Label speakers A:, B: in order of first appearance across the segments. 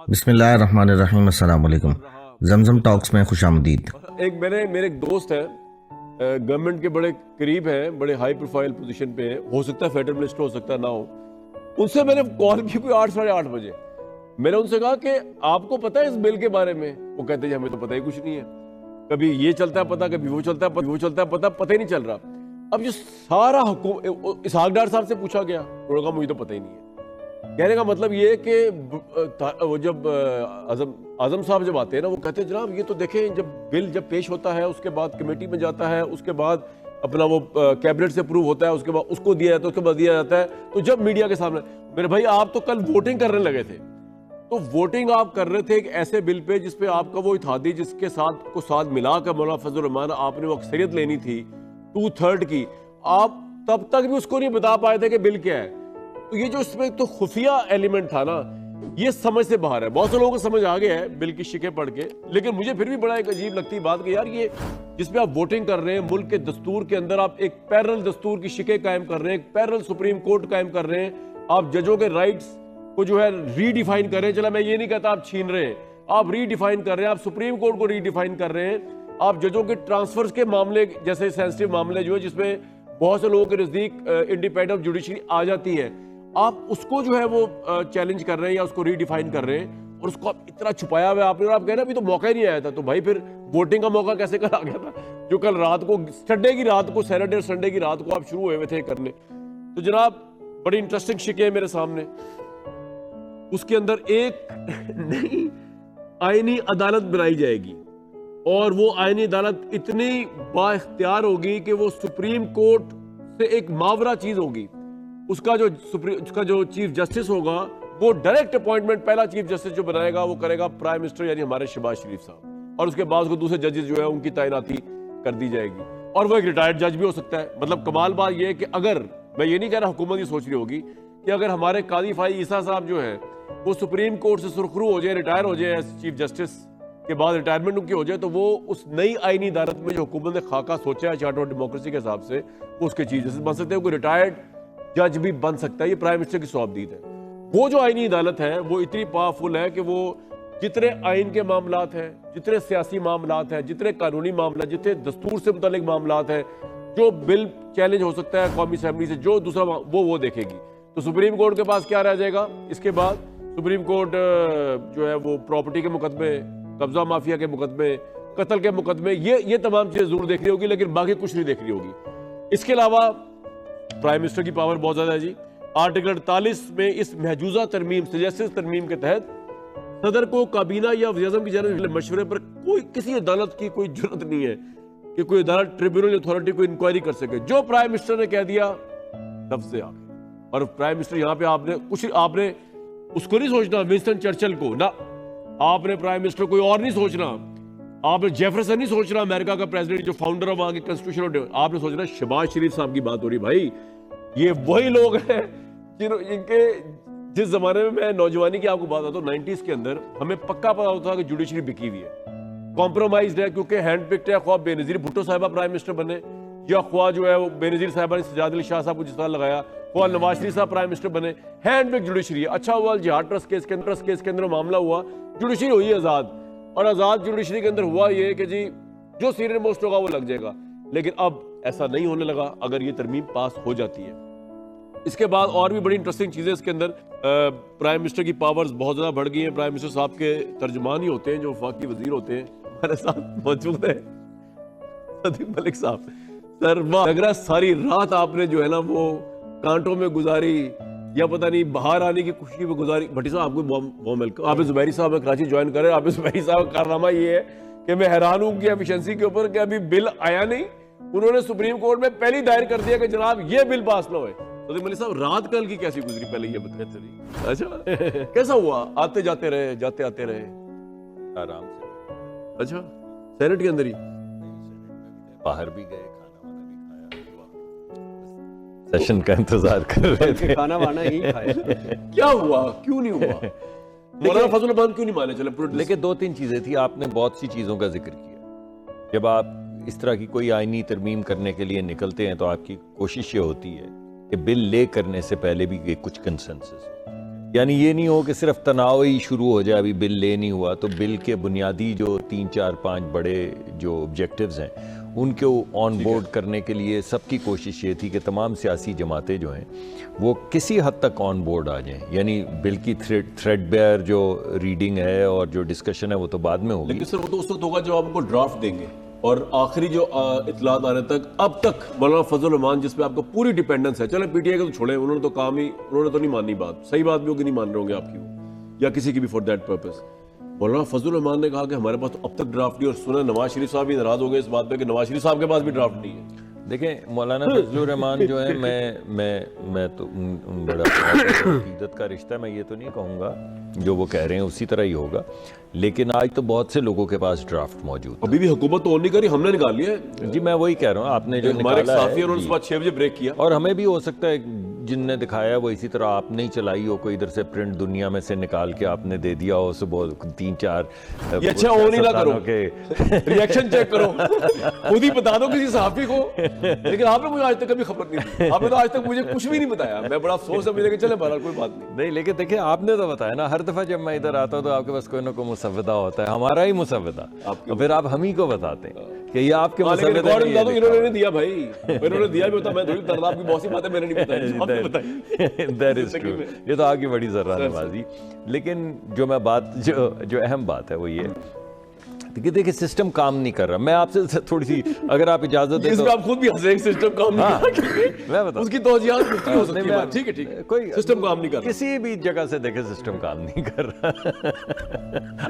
A: بسم اللہ الرحمن الرحیم۔ السلام علیکم۔ زمزم ٹاکس میں خوش آمدید۔
B: میرے ایک دوست ہیں، گورنمنٹ کے بڑے قریب ہیں، بڑے ہائی پروفائل پوزیشن پہ ہیں، ہو سکتا ہے فیڈرل منسٹر، ہو سکتا ہے نہ ہو۔ ان سے میں نے کال کی کوئی 8 ساڑھے 8 بجے، میں نے ان سے کہا کہ آپ کو پتہ ہے اس بل کے بارے میں؟ وہ کہتے ہیں ہمیں تو پتہ ہی کچھ نہیں ہے، کبھی یہ چلتا ہے پتہ، کبھی وہ چلتا ہے پتہ ہی نہیں چل رہا۔ اب جو سارا حکومت اسحاق ڈار صاحب سے پوچھا گیا، انہوں نے کہا مجھے تو پتہ ہی نہیں ہے۔ کہنے کا مطلب یہ ہے کہ وہ جب اعظم صاحب جب آتے ہیں نا، وہ کہتے ہیں جناب یہ تو دیکھیں، جب بل پیش ہوتا ہے، اس کے بعد کمیٹی میں جاتا ہے، اس کے بعد اپنا وہ کیبنٹ سے اپروو ہوتا ہے، اس کے بعد اس کو دیا جاتا ہے، اس کے بعد دیا جاتا ہے، تو جب میڈیا کے سامنے، میرے بھائی آپ تو کل ووٹنگ کرنے لگے تھے، تو ووٹنگ آپ کر رہے تھے ایک ایسے بل پہ جس پہ آپ کا وہ اتحادی جس کے ساتھ ملا کر مولانا فضل الرحمان آپ نے وہ اکثریت لینی تھی 2/3 کی، آپ تب تک بھی اس کو نہیں بتا پائے تھے کہ بل کیا ہے۔ تو یہ جو اس میں تو خفیہ ایلیمنٹ تھا نا، یہ سمجھ سے باہر ہے۔ بہت سے لوگوں کو سمجھ آ گیا ہے بل کی شکیں پڑھ کے، لیکن مجھے پھر بھی بڑا ایک عجیب لگتی بات کہ یار یہ جس پہ آپ ووٹنگ کر رہے ہیں، ملک کے دستور کے اندر آپ ایک پیرل دستور کی شکیں قائم کر رہے ہیں، ایک پیرل سپریم کورٹ قائم کر رہے ہیں، آپ ججوں کے رائٹس کو جو ہے ری ڈیفائن کر رہے ہیں۔ چلا میں یہ نہیں کہتا آپ چھین رہے ہیں، آپ ری ڈیفائن کر رہے ہیں، آپ سپریم کورٹ کو ری ڈیفائن کر رہے ہیں، آپ ججوں کے ٹرانسفرز کے معاملے جیسے سینسٹیو معاملے جو ہے جس میں بہت سے لوگوں کے نزدیک انڈیپینڈنٹ جوڈیشری آ جاتی ہے، آپ اس کو جو ہے وہ چیلنج کر رہے ہیں یا اس کو ری ڈیفائن کر رہے ہیں، اور اس کو اتنا چھپایا ہوا ہے آپ نے، اور آپ کہنا ابھی تو موقع ہی نہیں آیا تھا، تو بھائی پھر ووٹنگ کا موقع کیسے کل آ گیا تھا جو کل رات کو سنڈے کی رات کو، سیٹرڈے اور سنڈے کی رات کو آپ شروع ہوئے ہوئے تھے کرنے۔ تو جناب بڑی انٹرسٹنگ شکیں ہیں میرے سامنے، اس کے اندر ایک نئی آئینی عدالت بنائی جائے گی، اور وہ آئینی عدالت اتنی با اختیار ہوگی کہ وہ سپریم کورٹ سے ایک ماورا چیز ہوگی۔ اس کا جو چیف جسٹس ہوگا وہ ڈائریکٹ اپوائنٹمنٹ، پہلا چیف جسٹس جو بنائے گا وہ کرے گا پرائم منسٹر یعنی ہمارے شہباز شریف صاحب، اور اس کے بعد کو دوسرے ججز جو ہے ان کی تعیناتی کر دی جائے گی، اور وہ ایک ریٹائرڈ جج بھی ہو سکتا ہے۔ مطلب کمال بات یہ ہے کہ اگر، میں یہ نہیں کہہ رہا حکومت یہ سوچ رہی ہوگی کہ اگر ہمارے قاضی فائی عیسیٰ صاحب جو ہیں وہ سپریم کورٹ سے سرخرو ہو جائے، ریٹائر ہو جائے چیف جسٹس کے بعد، ریٹائرمنٹ ان کی ہو جائے، تو وہ اس نئی آئینی عدالت میں جو حکومت نے خاکہ سوچا ہے چارٹر آف ڈیموکریسی کے حساب سے، وہ اس کے چیف جسٹس بن سکتے ہیں، کوئی ریٹائرڈ جج بھی بن سکتا ہے۔ یہ پرائم منسٹر کی صوابدید ہے۔ وہ جو آئینی عدالت ہے وہ اتنی پاورفل ہے کہ وہ جتنے آئین کے معاملات ہیں، جتنے سیاسی معاملات ہیں، جتنے قانونی معاملات، جتنے دستور سے متعلق معاملات ہیں، جو بل چیلنج ہو سکتا ہے قومی اسمبلی سے، جو دوسرا وہ دیکھے گی۔ تو سپریم کورٹ کے پاس کیا رہ جائے گا اس کے بعد؟ سپریم کورٹ جو ہے وہ پراپرٹی کے مقدمے، قبضہ مافیا کے مقدمے، قتل کے مقدمے، یہ تمام چیزیں ضرور دیکھ رہی ہوگی، لیکن باقی کچھ نہیں دیکھ رہی ہوگی۔ اس کے علاوہ پرائم منسٹر کی پاور بہت زیادہ ہے جی۔ آرٹیکل 48 میں اس محجوزہ ترمیم، سجیسٹڈ ترمیم کے تحت صدر کو کابینہ یا وزیر اعظم کی جانب سے مشورے پر کسی عدالت کی کوئی جرات نہیں ہے کہ کوئی عدالت ٹریبیونل اتھارٹی کو انکوائری کر سکے۔ جو پرائم منسٹر نے کہہ دیا لفظ سے آگے، اور پرائم منسٹر یہاں پہ آپ نے اس کو نہیں سوچنا ونسٹن چرچل کو، نہ آپ نے پرائم منسٹر کوئی اور نہیں سوچنا، آپ نے جیفرسن نہیں سوچنا امریکہ کا پریزیڈنٹ جو فاؤنڈر آف آگے کنسٹیٹیوشن، آپ نے سوچنا شہباز شریف صاحب کی بات ہو رہی۔ بھائی یہ وہی لوگ ہیں جن کے جس زمانے میں نوجوانی کی آپ کو بات آتا ہوں 90s کے اندر ہمیں پکا پتا ہوتا تھا کہ جوڈیشری بکی ہوئی ہے، کمپرومائزڈ ہے، کیونکہ ہینڈ پکڈ ہے، خواہ بے نظیر بھٹو صاحبہ پرائم منسٹر بنے، یا خواہ جو ہے وہ بے نظیر صاحبہ نے سجاد علی شاہ صاحب کو جس طرح لگایا، خواہ نواز شریف صاحب پرائم منسٹر بنے، ہینڈ پک جوڈیشری ہے۔ اچھا ہوا جہاد ٹرسٹ کیس کے اندر معاملہ ہوا، جوڈیشری ہوئی آزاد، اور آزاد جوڈیشری کے اندر ہوا یہ کہ جی جو سینئر موسٹ ہوگا وہ لگ جائے گا، لیکن اب ایسا نہیں ہونے لگا اگر یہ ترمیم پاس ہو جاتی ہے۔ اس کے بعد اور بھی بڑی انٹرسٹنگ چیزیں اس کے اندر، پرائم منسٹر کی پاورز بہت زیادہ بڑھ گئی ہیں۔ پرائم منسٹر صاحب کے ترجمان ہی ہوتے ہیں جو وفاقی وزیر ہوتے ہیں۔ ہمارے ساتھ موجود ہیں صدیق ملک صاحب۔ سر لگ رہا ساری رات آپ نے جو ہے نا وہ کانٹوں میں گزاری، یا پتہ نہیں باہر آنے کی خوشی میں گزاری۔ بھٹی صاحب آپ کو بہت ویلکم۔ آپ زبیری صاحب میں کراچی جوائن کر رہے ہیں۔ آپ زبیری صاحب کا کارنامہ یہ ہے کہ میں حیران ہوں کہ ایفیشنسی کے اوپر کہ ابھی بل آیا نہیں، انہوں نے سپریم کورٹ میں پہلی دائر کر دیا کہ جناب یہ بل پاس نہ ہوئے۔ صدیق ملک صاحب رات کل کی کیسی گزری پہلے یہ بتائیں۔ اچھا کیسا ہوا؟ آتے جاتے رہے، جاتے آتے رہے
C: آرام سے؟
B: اچھا سینٹ کے اندر ہی
C: باہر بھی گئے، کھانا وانا بھی کھایا، سیشن کا انتظار کر رہے تھے،
D: کھانا وانا ہی کھایا۔
B: کیا ہوا؟ کیوں نہیں ہوا؟ مولانا فضل الرحمان کیوں نہیں مانے؟ چلے
C: لیکن 2-3 چیزیں تھی۔ آپ نے بہت سی چیزوں کا ذکر کیا۔ جب آپ اس طرح کی کوئی آئینی ترمیم کرنے کے لیے نکلتے ہیں تو آپ کی کوشش یہ ہوتی ہے کہ بل لے کرنے سے پہلے بھی کچھ کنسنسس ہو، یعنی یہ نہیں ہو کہ صرف تناؤ ہی شروع ہو جائے, ابھی بل لے نہیں ہوا تو بل کے بنیادی جو 3 4 5 بڑے جو آبجیکٹیوز ہیں ان کو آن بورڈ کرنے کے لیے سب کی کوشش یہ تھی کہ تمام سیاسی جماعتیں جو ہیں وہ کسی حد تک آن بورڈ آ جائیں. یعنی بل کی تھریڈ بیئر جو ریڈنگ ہے اور جو ڈسکشن ہے وہ تو بعد میں ہوگی.
B: لیکن سر وہ تو اس وقت ہوگا جب آپ کو ڈرافٹ دیں گے, اور آخری جو اطلاعات آنے تک اب تک مولانا فضل الرحمان جس پہ آپ کو پوری ڈیپینڈنس ہے, چلیں پی ٹی آئی کو تو چھوڑیں, انہوں نے تو کام ہی, انہوں نے تو نہیں مانی بات, صحیح بات بھی ہوگی نہیں مان رہے ہوں گے آپ کی وہ یا کسی کی بھی فار دیٹ پرپز. مولانا فضل الرحمان نے کہا کہ ہمارے پاس تو اب تک ڈرافٹ نہیں, اور سنا نواز شریف صاحب بھی ناراض ہو گئے اس بات پہ کہ نواز شریف صاحب کے پاس بھی ڈرافٹ نہیں ہے.
C: دیکھیں مولانا فضل الرحمان جو ہے میں تو بڑا عقیدت کا رشتہ ہے, میں یہ تو نہیں کہوں گا جو وہ کہہ رہے ہیں اسی طرح ہی ہوگا, لیکن آج تو بہت سے لوگوں کے پاس ڈرافٹ موجود ہے.
B: ابھی بھی حکومت تو نہیں کری, ہم نے نکال لیا ہے.
C: جی میں وہی کہہ رہا ہوں, آپ نے جو
B: ہمارے
C: نکالا
B: صحافی
C: ہے
B: اور اس بات 6 بجے بریک کیا,
C: اور ہمیں بھی ہو سکتا ہے جن نے دکھایا وہ اسی طرح آپ نے ہی چلائی ہو, کوئی ادھر سے پرنٹ دنیا میں سے نکال کے آپ نے دے دیا ہو, صبح 3 4
B: یہ اچھا ہو نہیں نہ کرو, ریاکشن چیک کرو, خود ہی بتا دو کسی صحافی کو. لیکن آپ نے مجھے آج تک کبھی خبر نہیں دی, آپ نے تو آج تک مجھے کچھ بھی نہیں بتایا. میں بڑا افسوس ہے مجھے کہ چلے بہرحال کوئی بات نہیں.
C: لیکن دیکھیں آپ نے تو بتایا نا, ہر دفعہ جب میں ادھر آتا ہوں تو آپ کے پاس کوئی نہ کوئی مسودہ ہوتا ہے, ہمارا ہی مسودہ, اور پھر آپ ہم ہی کو بتاتے ہیں کہ یہ آپ کے مسودے
B: انہوں نے دیا بھائی, انہوں نے دیا بھی ہوتا, میں تھوڑی درد, آپ کی بہت سی باتیں میں نے نہیں بتائی.
C: یہ تو آپ کی بڑی ذرہ نوازی. لیکن جو میں بات جو اہم بات ہے وہ یہ کہ دیکھیں سسٹم کام نہیں کر رہا. میں آپ سے تھوڑی سی اگر آپ اجازت دیں تو
B: آپ خود بھی ہنسیں, سسٹم کام نہیں کر رہا,
C: میں بتا
B: اس کی توجیہات مختلف ہو سکتی ہیں. ٹھیک ہے ٹھیک ہے,
C: کوئی
B: سسٹم کام نہیں کر رہا,
C: کسی بھی جگہ سے دیکھیں سسٹم کام نہیں کر رہا.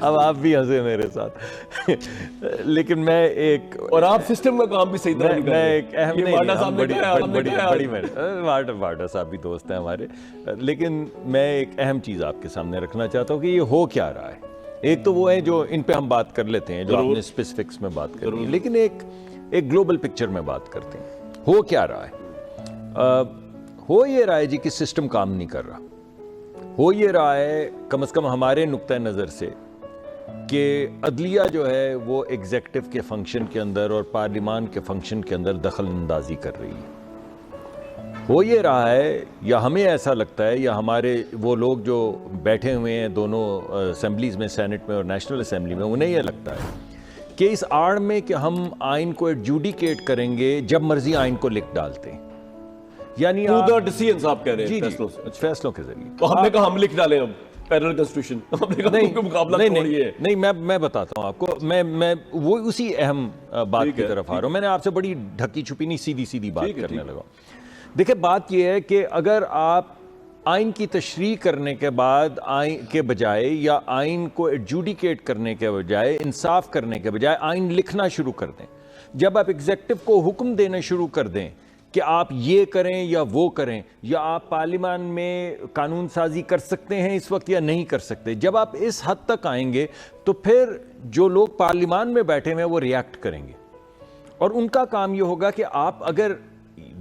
C: اب آپ بھی ہنسے میرے ساتھ, لیکن میں ایک,
B: اور آپ سسٹم کا کام بھی صحیح طرح نہیں کر رہے.
C: میں ایک اہم نہیں, واڈا صاحب بھی دوست ہیں ہمارے, لیکن میں ایک اہم چیز آپ کے سامنے رکھنا چاہتا ہوں کہ یہ ہو کیا رہا ہے. ایک تو وہ ہے جو ان پہ ہم بات کر لیتے ہیں, جو آپ نے اسپیسیفکس میں بات کر لی, لیکن ایک گلوبل پکچر میں بات کرتے ہیں. ہو کیا رہا ہے؟ ہو یہ رہا ہے جی کہ سسٹم کام نہیں کر رہا. ہو یہ رہا ہے کم از کم ہمارے نقطہ نظر سے کہ عدلیہ جو ہے وہ ایگزیکٹو کے فنکشن کے اندر اور پارلیمان کے فنکشن کے اندر دخل اندازی کر رہی ہے. ہو یہ رہا ہے, یا ہمیں ایسا لگتا ہے, یا ہمارے وہ لوگ جو بیٹھے ہوئے ہیں دونوں اسمبلیز میں, سینٹ میں اور نیشنل اسمبلی میں, انہیں یہ لگتا ہے کہ اس آڑ میں کہ ہم آئین کو ایڈجوڈیکیٹ کریں گے جب مرضی آئین کو لکھ ڈالتے ہیں. یعنی
B: ڈیسیژنز آپ کہہ رہے ہیں,
C: فیصلوں کے ذریعے.
B: تو ہم نے کہا ہم لکھ ڈالیں اب پیرل کنسٹیٹیوشن.
C: نہیں میں بتاتا ہوں آپ کو, میں وہ اسی اہم بات کی طرف آ رہا ہوں. میں نے آپ سے بڑی ڈھکی چھپی نہیں, سیدھی بات کرنے لگا. دیکھیں بات یہ ہے کہ اگر آپ آئین کی تشریح کرنے کے بعد آئین کے بجائے, یا آئین کو ایڈجوڈیکیٹ کرنے کے بجائے, انصاف کرنے کے بجائے آئین لکھنا شروع کر دیں, جب آپ ایگزیکٹو کو حکم دینا شروع کر دیں کہ آپ یہ کریں یا وہ کریں, یا آپ پارلیمان میں قانون سازی کر سکتے ہیں اس وقت یا نہیں کر سکتے, جب آپ اس حد تک آئیں گے تو پھر جو لوگ پارلیمان میں بیٹھے ہوئے ہیں وہ ریاکٹ کریں گے. اور ان کا کام یہ ہوگا کہ آپ, اگر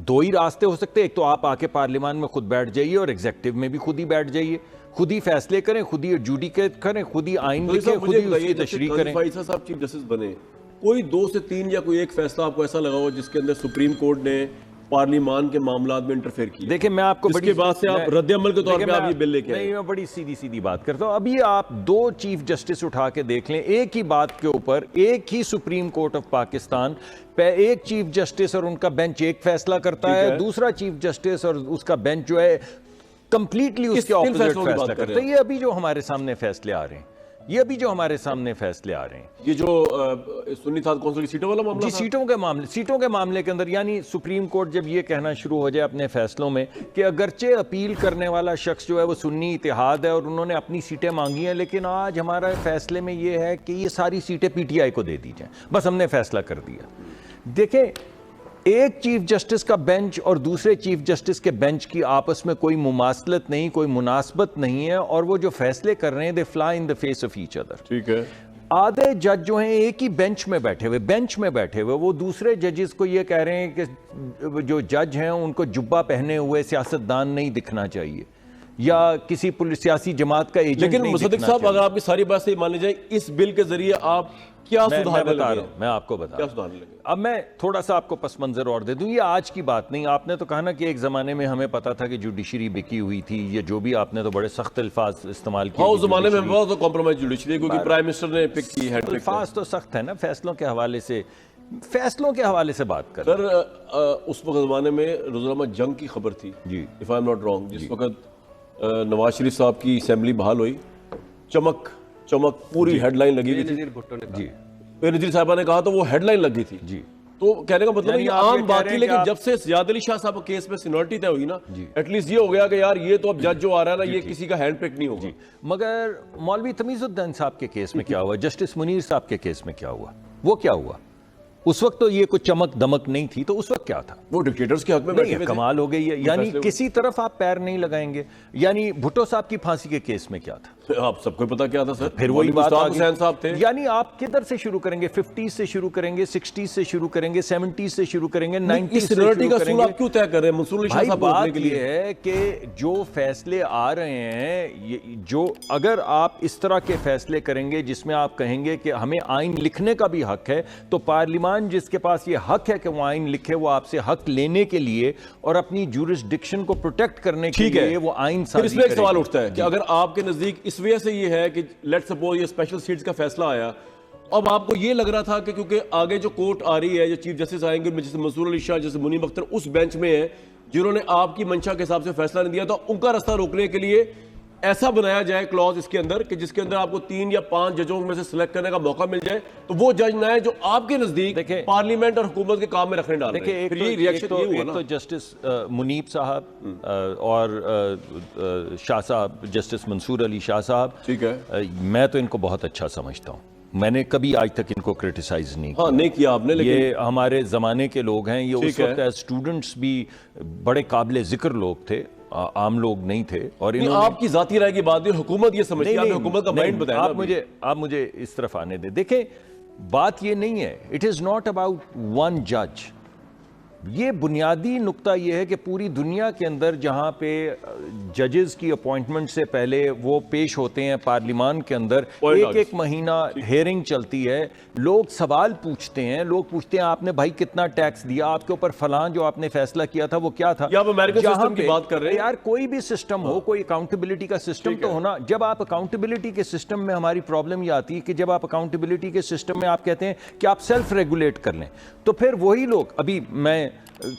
C: 2 ہی راستے ہو سکتے ہیں, ایک تو آپ آ کے پارلیمان میں خود بیٹھ جائیے اور ایگزیکٹو میں بھی خود ہی بیٹھ جائیے, خود ہی فیصلے کریں, خود ہی ایڈجوڈیکیٹ کریں, خود ہی آئین لکھیں, خود ہی اس کی تشریح کریں.
B: صاحب چیف جسٹس بنے, کوئی 2 سے 3 یا کوئی ایک فیصلہ آپ کو ایسا لگا ہو جس کے اندر سپریم کورٹ نے پارلیمان کے معاملات میں انٹرفیئر کیا؟
C: دیکھیں میں آپ کو
B: اس کے بعد سے آپ رد عمل کے طور پہ آپ یہ بل لے کے آئے.
C: نہیں, میں بڑی سیدھی بات کرتا ہوں. ابھی آپ 2 چیف جسٹس اٹھا کے دیکھ لیں, ایک ہی بات کے اوپر, ایک ہی سپریم کورٹ آف پاکستان پہ ایک چیف جسٹس اور ان کا بینچ ایک فیصلہ کرتا ہے, دوسرا چیف جسٹس اور اس کا بینچ جو ہے کمپلیٹلی اس کے اپوزٹ فیصلہ کرتا ہے. یہ ابھی جو ہمارے سامنے فیصلے آ رہے ہیں,
B: یہ جو سنی تھا کونسل کی سیٹوں والا معاملہ,
C: جی سیٹوں کے معاملے کے اندر, یعنی سپریم کورٹ جب یہ کہنا شروع ہو جائے اپنے فیصلوں میں کہ اگرچہ اپیل کرنے والا شخص جو ہے وہ سنی اتحاد ہے اور انہوں نے اپنی سیٹیں مانگی ہیں, لیکن آج ہمارا فیصلے میں یہ ہے کہ یہ ساری سیٹیں پی ٹی آئی کو دے دی جائیں, بس ہم نے فیصلہ کر دیا. دیکھیں ایک چیف جسٹس کا بینچ اور دوسرے چیف جسٹس کے بینچ کی آپس میں کوئی مماثلت نہیں, کوئی مناسبت نہیں ہے, اور وہ جو فیصلے کر رہے ہیں they fly in the face of each other.
B: ٹھیک ہے,
C: آدھے جج جو ہیں ایک ہی بینچ میں بیٹھے ہوئے وہ دوسرے ججز کو یہ کہہ رہے ہیں کہ جو جج ہیں ان کو جبہ پہنے ہوئے سیاستدان نہیں دکھنا چاہیے. یا کسی سیاسی جماعت کا ایجنٹ
B: لیکن
C: نہیں
B: مصدق
C: دکھنا
B: صاحب
C: چاہیے۔
B: اگر آپ کی ساری بات صحیح مان لی جائے اس بل کے ذریعے آپ کیا
C: میں
B: سدھارنے
C: بتا
B: لگے
C: رہا ہوں، میں آپ کو بتا
B: کیا
C: رہا ہوں۔
B: سدھارنے لگے؟
C: اب میں تھوڑا سا آپ کو پس منظر اور دے دوں، یہ آج کی بات نہیں، آپ نے تو کہا نا کہ ایک زمانے میں ہمیں پتا تھا کہ جوڈیشری بکی ہوئی تھی، یہ جو بھی آپ نے تو بڑے سخت الفاظ استعمال کیے۔
B: ہاں اس زمانے میں بہت کمپرومائز جوڈیشری کیونکہ پرائم منسٹر نے پک کی ہیڈ پک۔
C: الفاظ تو سخت ہے نا، فیصلوں کے حوالے سے بات کر۔
B: سر اس وقت زمانے میں روزنامہ جنگ کی خبر تھی،
C: جی
B: if I'm not wrong، جس وقت نواز شریف صاحب کی اسمبلی بحال ہوئی، چمک پوری ہیڈ لائن لگی ہوئی تھی۔
C: جی
B: نذیر صاحبہ نے کہا تو وہ ہیڈ لائن لگی تھی۔
C: جی
B: تو کہنے کا مطلب
C: یعنی
B: یہ
C: آپ یہ
B: عام
C: کہہ
B: بات
C: رہے
B: تھی،
C: ہیں
B: لیکن
C: کہ
B: جب سے زیاد علی شاہ صاحب کیس میں سینیورٹی طے ہوئی نا،
C: جی
B: ایٹ لیسٹ یہ ہو گیا کہ یار یہ تو اب جج جو آ رہا ہے نا یہ کسی کا ہینڈ پک نہیں ہوگا۔
C: مگر مولوی تمیز الدین صاحب کے کیس میں کیا ہوا، جسٹس منیر صاحب کے کیس میں کیا ہوا، وہ کیا ہوا؟ اس وقت تو یہ کوئی چمک دمک نہیں تھی، تو اس وقت کیا تھا؟
B: وہ ڈکٹیٹرز کے حق میں بیٹھے
C: نہیں،
B: ہوئے تھے۔
C: کمال ہو گئی ہے، یعنی کسی طرف آپ پیر نہیں لگائیں گے۔ یعنی بھٹو صاحب کی پھانسی کے کیس میں کیا تھا؟
B: آپ سب کو پتا کیا تھا سر،
C: پھر وہی بات
B: مصطفیٰ حسین صاحب تھے۔
C: یعنی آپ کدھر سے شروع کریں گے؟ 50 سے شروع کریں گے، 60 سے شروع کریں گے، 70 سے شروع کریں گے، 90 سے
B: سینیورٹی
C: شروع
B: کا
C: کریں
B: اصول
C: گے۔
B: آپ کیوں طے کر رہے ہیں منصور علی شاہ
C: بھائی
B: صاحب کو روکنے
C: بات
B: کے
C: یہ
B: لیے؟
C: ہے کہ جو فیصلے آ رہے ہیں، جو اگر آپ اس طرح کے فیصلے کریں گے جس میں آپ کہیں گے کہ ہمیں آئین لکھنے کا بھی حق ہے، تو پارلیمان جس کے پاس یہ حق ہے کہ وہ آئین لکھے، وہ آپ سے حق لینے کے لیے اور اپنی جورسڈکشن کو پروٹیکٹ کرنے کے لیے وہ آئین
B: پھر
C: سازی
B: اس میں ایک
C: کرے
B: سوال
C: گی۔
B: اٹھتا ہے کہ اگر آپ کے نزدیک اس وجہ سے یہ ہے کہ لیٹ سپوز یہ اسپیشل سیٹس کا فیصلہ آیا، اب آپ کو یہ لگ رہا تھا کہ کیونکہ آگے جو کورٹ آ رہی ہے، جو چیف جسٹس آئیں گے جیسے منصور علی شاہ، جیسے منیب اختر اس بینچ میں ہیں جنہوں نے آپ کی منشا کے حساب سے فیصلہ نہیں دیا، تو ان کا راستہ روکنے کے لیے ایسا بنایا جائے کلوز اس کے اندر کہ جس کے اندر آپ کو 3 یا 5 ججوں میں سے سلیکٹ کرنے کا موقع مل جائے، تو وہ جج نہ ہے جو آپ کے نزدیک پارلیمنٹ اور حکومت کے کام میں رکھنے ڈال رہے ہیں۔ پھر یہ ریاکشن یہ ہوا
C: ایک
B: نا۔
C: تو جسٹس منیب صاحب اور شاہ صاحب، جسٹس منصور علی شاہ صاحب،
B: ٹھیک ہے،
C: میں تو ان کو بہت اچھا سمجھتا ہوں، میں نے کبھی آج تک ان کو کرٹیسائز نہیں
B: ہاں نہیں کیا آپ نے، لیکن
C: یہ ہمارے زمانے کے لوگ ہیں، یہ اس وقت ایز اسٹوڈنٹس بھی بڑے قابل ذکر لوگ تھے، عام لوگ نہیں تھے۔ اور
B: آپ کی ذاتی رائے کی بات نہیں، حکومت یہ سمجھتی ہے، آپ نے حکومت کا مائنڈ بتایا نا۔
C: آپ مجھے اس طرف آنے دیں۔ دیکھیں بات یہ نہیں ہے، it is not about one جج۔ یہ بنیادی نقطہ یہ ہے کہ پوری دنیا کے اندر جہاں پہ ججز کی اپوائنٹمنٹ سے پہلے وہ پیش ہوتے ہیں پارلیمان کے اندر، ایک مہینہ ہیئرنگ چلتی ہے، لوگ سوال پوچھتے ہیں، لوگ پوچھتے ہیں آپ نے بھائی کتنا ٹیکس دیا، آپ کے اوپر فلاں جو آپ نے فیصلہ کیا تھا وہ کیا تھا۔
B: یا آپ امریکن سسٹم کی بات کر رہے ہیں،
C: یار کوئی بھی سسٹم ہو، کوئی اکاؤنٹیبلٹی کا سسٹم تو ہونا۔ جب آپ اکاؤنٹیبلٹی کے سسٹم میں، ہماری پرابلم یہ آتی ہے کہ جب آپ اکاؤنٹیبلٹی کے سسٹم میں آپ کہتے ہیں کہ آپ سیلف ریگولیٹ کر لیں، تو پھر وہی لوگ، ابھی میں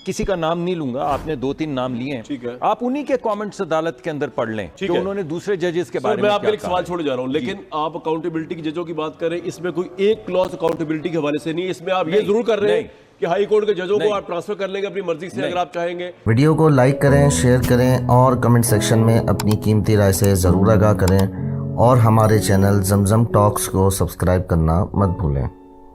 C: کسی کا نام نہیں لوں گا، آپ نے 2-3 نام لیے ہیں، آپ انہی کے کامنٹس عدالت کے اندر پڑھ لیں جو انہوں نے دوسرے ججز کے بارے میں
B: آپ کے ایک سوال چھوڑے جا رہا ہوں، لیکن آپ اکاؤنٹیبلٹی کی ججوں کی بات کر رہے ہیں، اس میں کوئی ایک کلوز اکاؤنٹیبلٹی کے حوالے سے نہیں، اس میں آپ یہ ضرور کر رہے ہیں کہ ہائی کورٹ کے ججوں کو آپ ٹرانسفر کر لیں گے اپنی مرضی سے اگر آپ چاہیں گے۔
A: ویڈیو کو لائک کریں، شیئر کریں اور کمنٹ سیکشن میں اپنی قیمتی رائے سے ضرور آگاہ کریں، اور ہمارے چینل زمزم ٹاکس کو سبسکرائب کرنا مت بھولیں۔